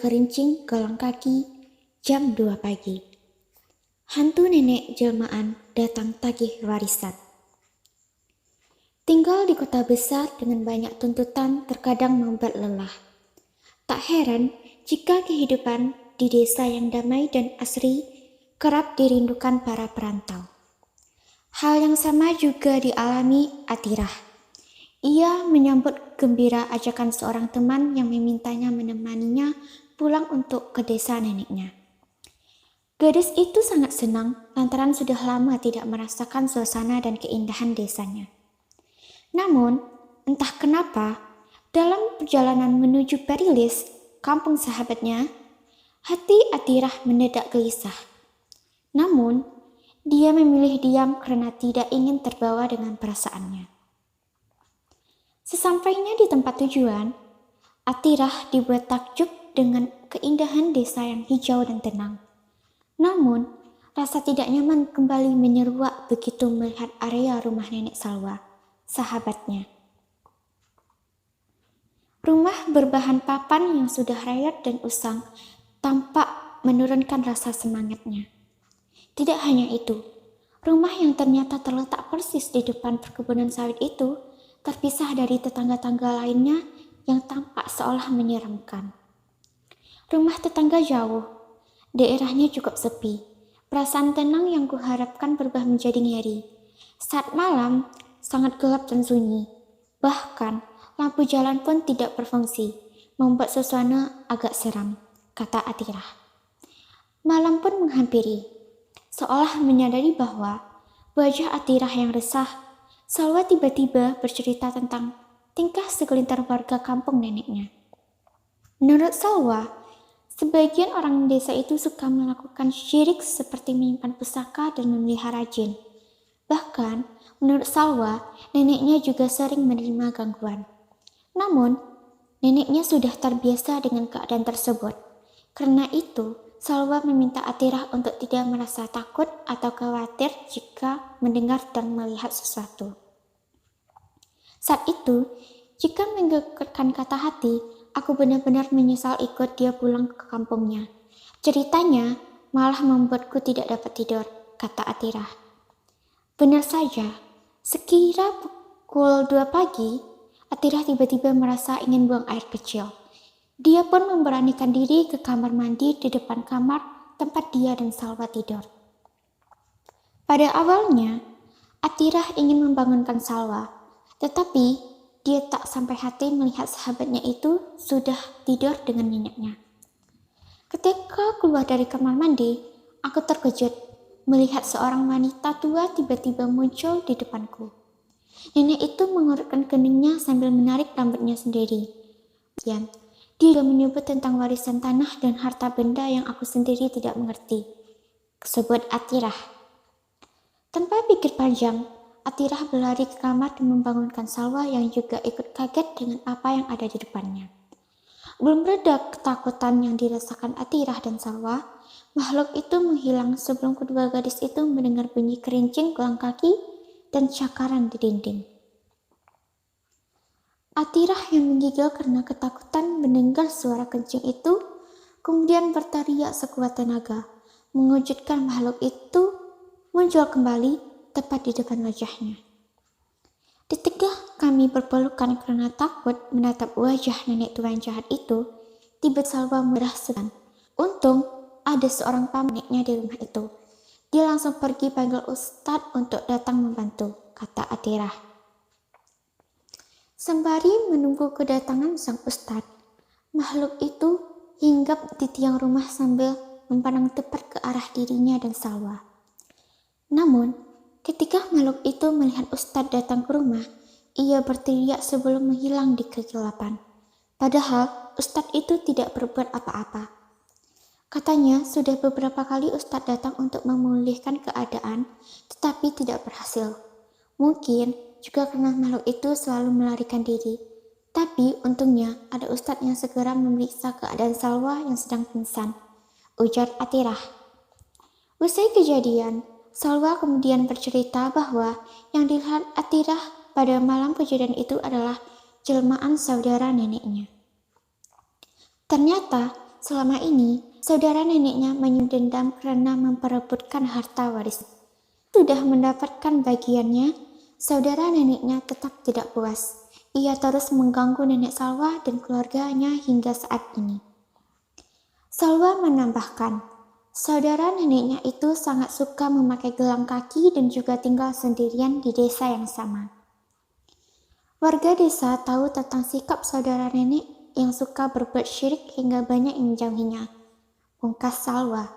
kerincing gelang kaki jam 2 pagi. Hantu nenek jelmaan datang tagih warisan. Tinggal di kota besar dengan banyak tuntutan terkadang membuat lelah. Tak heran jika kehidupan di desa yang damai dan asri kerap dirindukan para perantau. Hal yang sama juga dialami Atirah. Ia menyambut gembira ajakan seorang teman yang memintanya menemaninya pulang untuk ke desa neneknya. Gadis itu sangat senang lantaran sudah lama tidak merasakan suasana dan keindahan desanya. Namun, entah kenapa, dalam perjalanan menuju Perilis, kampung sahabatnya, hati Atirah mendadak gelisah. Namun, dia memilih diam karena tidak ingin terbawa dengan perasaannya. Sesampainya di tempat tujuan, Atirah dibuat takjub dengan keindahan desa yang hijau dan tenang. Namun, rasa tidak nyaman kembali menyeruak begitu melihat area rumah nenek Salwa, sahabatnya. Rumah berbahan papan yang sudah rayap dan usang tampak menurunkan rasa semangatnya. Tidak hanya itu, rumah yang ternyata terletak persis di depan perkebunan sawit itu terpisah dari tetangga-tangga lainnya yang tampak seolah menyeramkan. Rumah tetangga jauh, daerahnya cukup sepi. Perasaan tenang yang kuharapkan berubah menjadi ngeri. Saat malam, sangat gelap dan sunyi. Bahkan, lampu jalan pun tidak berfungsi, membuat suasana agak seram, kata Atirah. Malam pun menghampiri. Seolah menyadari bahwa wajah Atirah yang resah, Salwa tiba-tiba bercerita tentang tingkah segelintir warga kampung neneknya. Menurut Salwa, sebagian orang desa itu suka melakukan syirik seperti menyimpan pusaka dan memelihara jin. Bahkan, menurut Salwa, neneknya juga sering menerima gangguan. Namun, neneknya sudah terbiasa dengan keadaan tersebut. Karena itu, Salwa meminta Atirah untuk tidak merasa takut atau khawatir jika mendengar dan melihat sesuatu. Saat itu, jika menggegarkan kata hati, aku benar-benar menyesal ikut dia pulang ke kampungnya. Ceritanya malah membuatku tidak dapat tidur, kata Atirah. Benar saja, sekira pukul 2 pagi, Atirah tiba-tiba merasa ingin buang air kecil. Dia pun memberanikan diri ke kamar mandi di depan kamar tempat dia dan Salwa tidur. Pada awalnya, Atirah ingin membangunkan Salwa, tetapi dia tak sampai hati melihat sahabatnya itu sudah tidur dengan nyenyaknya. Ketika keluar dari kamar mandi, aku terkejut melihat seorang wanita tua tiba-tiba muncul di depanku. Nenek itu mengurutkan keningnya sambil menarik rambutnya sendiri. Dia juga menyebut tentang warisan tanah dan harta benda yang aku sendiri tidak mengerti. Sebut Atirah. Tanpa pikir panjang, Atirah berlari ke kamar dan membangunkan Salwa yang juga ikut kaget dengan apa yang ada di depannya. Belum reda ketakutan yang dirasakan Atirah dan Salwa, makhluk itu menghilang sebelum kedua gadis itu mendengar bunyi kerincing gelang kaki dan cakaran di dinding. Atirah yang menggigil karena ketakutan mendengar suara kencing itu, kemudian berteriak sekuat tenaga, mengejutkan makhluk itu muncul kembali tepat di depan wajahnya. Di tengah kami berpelukan karena takut menatap wajah nenek tua yang jahat itu, tiba-tiba Salwa merasa. Untung ada seorang pamannya di rumah itu. Dia langsung pergi panggil Ustadz untuk datang membantu, kata Atirah. Sembari menunggu kedatangan sang Ustadz, makhluk itu hinggap di tiang rumah sambil memandang tepat ke arah dirinya dan Salwa. Namun, ketika makhluk itu melihat Ustadz datang ke rumah, ia berteriak sebelum menghilang di kegelapan. Padahal, Ustadz itu tidak berbuat apa-apa. Katanya sudah beberapa kali Ustadz datang untuk memulihkan keadaan, tetapi tidak berhasil. Mungkin juga karena makhluk itu selalu melarikan diri. Tapi untungnya ada Ustadz yang segera memeriksa keadaan Salwa yang sedang pingsan, ujar Atirah. Usai kejadian, Salwa kemudian bercerita bahwa yang dilihat Atirah pada malam kejadian itu adalah jelmaan saudara neneknya. Ternyata selama ini saudara neneknya menyimpan dendam karena memperebutkan harta waris. Sudah mendapatkan bagiannya, saudara neneknya tetap tidak puas. Ia terus mengganggu nenek Salwa dan keluarganya hingga saat ini. Salwa menambahkan, saudara neneknya itu sangat suka memakai gelang kaki dan juga tinggal sendirian di desa yang sama. Warga desa tahu tentang sikap saudara nenek yang suka berbuat syirik hingga banyak yang menjauhinya. Pungkas Salwa.